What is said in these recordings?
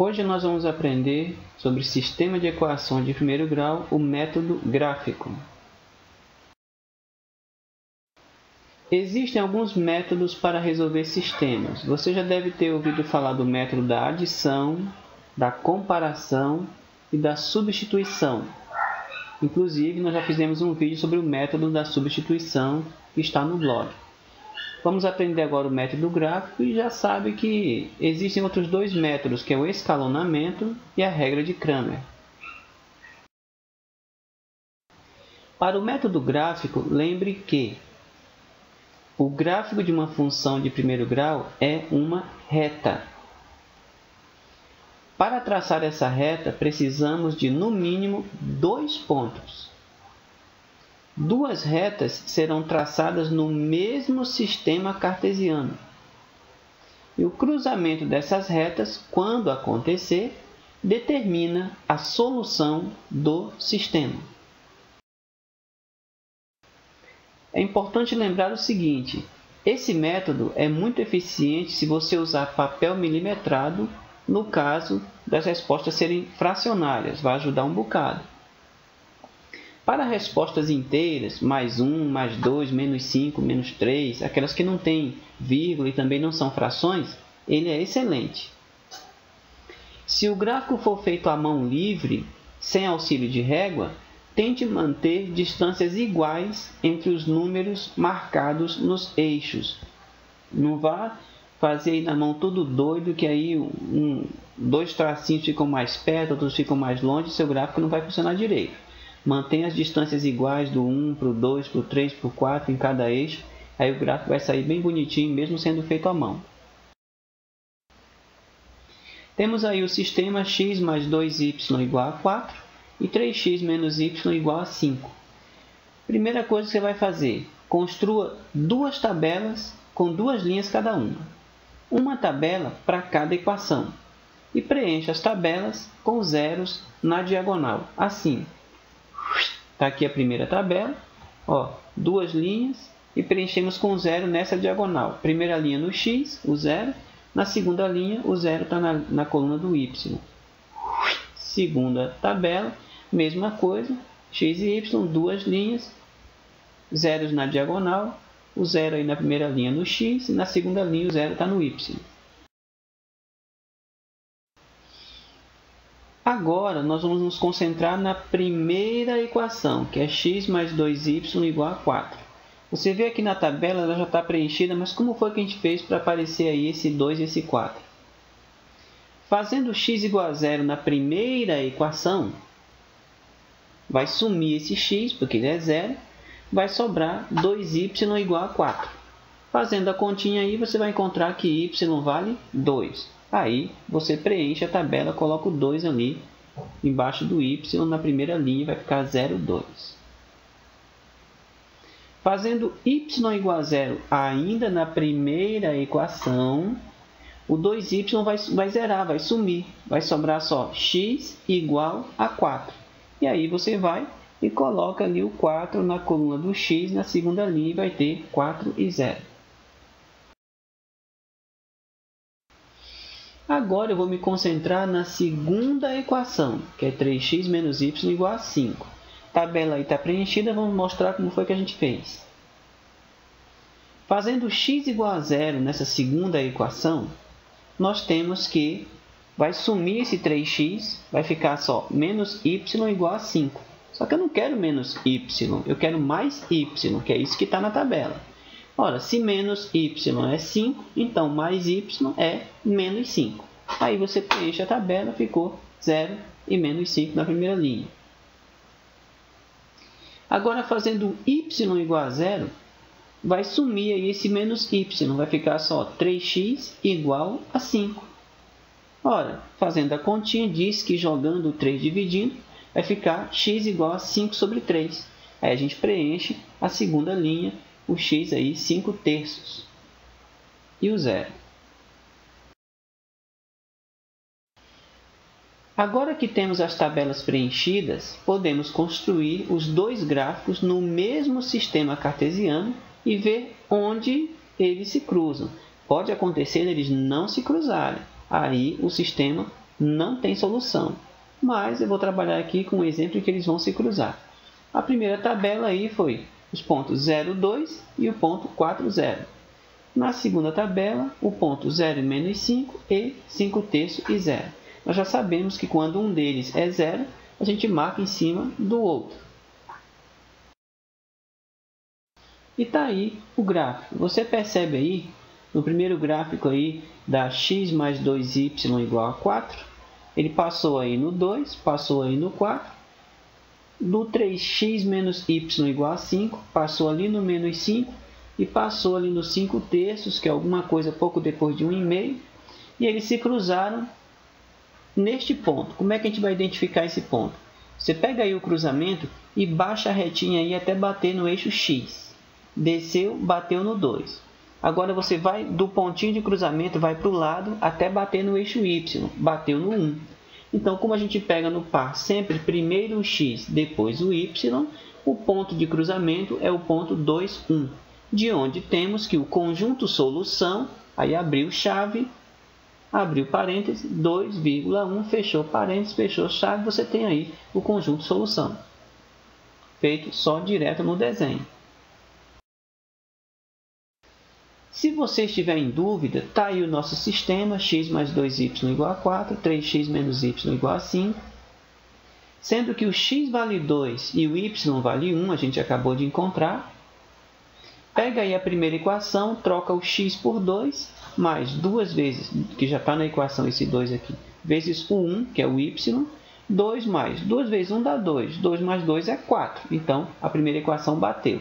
Hoje nós vamos aprender sobre sistema de equações de primeiro grau, o método gráfico. Existem alguns métodos para resolver sistemas. Você já deve ter ouvido falar do método da adição, da comparação e da substituição. Inclusive, nós já fizemos um vídeo sobre o método da substituição que está no blog. Vamos aprender agora o método gráfico e já sabe que existem outros dois métodos, que é o escalonamento e a regra de Cramer. Para o método gráfico, lembre que o gráfico de uma função de primeiro grau é uma reta. Para traçar essa reta, precisamos de, no mínimo, dois pontos. Duas retas serão traçadas no mesmo sistema cartesiano. E o cruzamento dessas retas, quando acontecer, determina a solução do sistema. É importante lembrar o seguinte: esse método é muito eficiente se você usar papel milimetrado no caso das respostas serem fracionárias, vai ajudar um bocado. Para respostas inteiras, mais 1, mais 2, menos 5, menos 3, aquelas que não têm vírgula e também não são frações, ele é excelente. Se o gráfico for feito à mão livre, sem auxílio de régua, tente manter distâncias iguais entre os números marcados nos eixos. Não vá fazer aí na mão todo doido, que aí dois tracinhos ficam mais perto, outros ficam mais longe, seu gráfico não vai funcionar direito. Mantenha as distâncias iguais do 1 para o 2, para o 3, para o 4 em cada eixo. Aí o gráfico vai sair bem bonitinho, mesmo sendo feito à mão. Temos aí o sistema x mais 2y igual a 4 e 3x menos y igual a 5. Primeira coisa que você vai fazer: construa duas tabelas com duas linhas cada uma. Uma tabela para cada equação. E preencha as tabelas com zeros na diagonal, assim. Está aqui a primeira tabela, duas linhas e preenchemos com zero nessa diagonal. Primeira linha no x, o zero. Na segunda linha, o zero está na coluna do y. Segunda tabela, mesma coisa, x e y, duas linhas, zeros na diagonal. O zero aí na primeira linha no x e na segunda linha o zero está no y. Agora, nós vamos nos concentrar na primeira equação, que é x mais 2y igual a 4. Você vê aqui na tabela, ela já está preenchida, mas como foi que a gente fez para aparecer aí esse 2 e esse 4? Fazendo x igual a 0 na primeira equação, vai sumir esse x, porque ele é 0, vai sobrar 2y igual a 4. Fazendo a continha aí, você vai encontrar que y vale 2. Aí, você preenche a tabela, coloca o 2 ali, embaixo do y, na primeira linha, vai ficar 0, 2. Fazendo y igual a 0 ainda na primeira equação, o 2y vai zerar, vai sumir. Vai sobrar só x igual a 4. E aí, você vai e coloca ali o 4 na coluna do x, na segunda linha, e vai ter 4 e 0. Agora eu vou me concentrar na segunda equação, que é 3x menos y igual a 5. A tabela aí está preenchida, vamos mostrar como foi que a gente fez. Fazendo x igual a 0 nessa segunda equação, nós temos que vai sumir esse 3x, vai ficar só menos y igual a 5. Só que eu não quero menos y, eu quero mais y, que é isso que está na tabela. Ora, se menos y é 5, então mais y é menos 5. Aí você preenche a tabela, ficou 0 e menos 5 na primeira linha. Agora, fazendo y igual a 0, vai sumir aí esse menos y, vai ficar só 3x igual a 5. Ora, fazendo a continha, diz que jogando o 3 dividindo, vai ficar x igual a 5 sobre 3. Aí a gente preenche a segunda linha, o x aí 5 terços e o 0. Agora que temos as tabelas preenchidas, podemos construir os dois gráficos no mesmo sistema cartesiano e ver onde eles se cruzam. Pode acontecer eles não se cruzarem. Aí o sistema não tem solução, mas eu vou trabalhar aqui com um exemplo em que eles vão se cruzar. A primeira tabela aí foi os pontos 0, 2 e o ponto 4, 0. Na segunda tabela, o ponto 0 menos 5 e 5 terços e 0. Nós já sabemos que quando um deles é 0, a gente marca em cima do outro. E está aí o gráfico. Você percebe aí, no primeiro gráfico aí da x mais 2y igual a 4, ele passou aí no 2, passou aí no 4, do 3x menos y igual a 5, passou ali no menos 5 e passou ali no 5 terços, que é alguma coisa pouco depois de 1,5, e eles se cruzaram neste ponto. Como é que a gente vai identificar esse ponto? Você pega aí o cruzamento e baixa a retinha aí até bater no eixo x. Desceu, bateu no 2. Agora você vai do pontinho de cruzamento, vai para o lado até bater no eixo y. Bateu no 1. Então, como a gente pega no par sempre primeiro o x, depois o y, o ponto de cruzamento é o ponto 2, 1. De onde temos que o conjunto solução, aí abriu chave, abriu parênteses, 2,1, fechou parênteses, fechou chave, você tem aí o conjunto solução. Feito só direto no desenho. Se você estiver em dúvida, está aí o nosso sistema, x mais 2y igual a 4, 3x menos y igual a 5. Sendo que o x vale 2 e o y vale 1, a gente acabou de encontrar. Pega aí a primeira equação, troca o x por 2, mais 2 vezes, que já está na equação esse 2 aqui, vezes o 1, que é o y, 2 mais 2 vezes 1 dá 2, 2 mais 2 é 4, então a primeira equação bateu.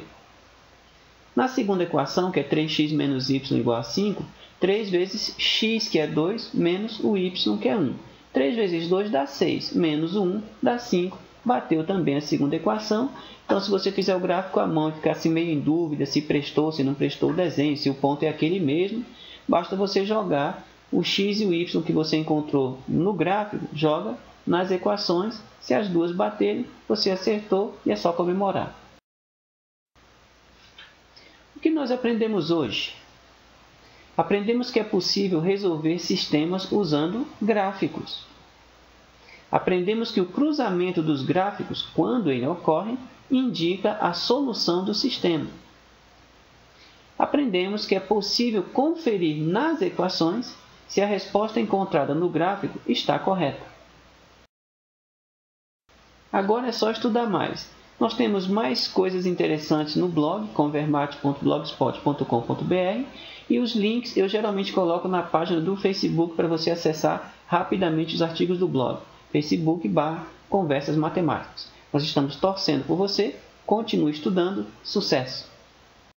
Na segunda equação, que é 3x menos y igual a 5, 3 vezes x, que é 2, menos o y, que é 1. 3 vezes 2 dá 6, menos o 1 dá 5. Bateu também a segunda equação. Então, se você fizer o gráfico à mão e ficar assim meio em dúvida se prestou, se não prestou o desenho, se o ponto é aquele mesmo, basta você jogar o x e o y que você encontrou no gráfico, joga nas equações. Se as duas baterem, você acertou e é só comemorar. O que nós aprendemos hoje? Aprendemos que é possível resolver sistemas usando gráficos. Aprendemos que o cruzamento dos gráficos, quando ele ocorre, indica a solução do sistema. Aprendemos que é possível conferir nas equações se a resposta encontrada no gráfico está correta. Agora é só estudar mais. Nós temos mais coisas interessantes no blog, convermate.blogspot.com.br, e os links eu geralmente coloco na página do Facebook para você acessar rapidamente os artigos do blog, facebook.com/conversas matemáticas. Nós estamos torcendo por você, continue estudando, sucesso!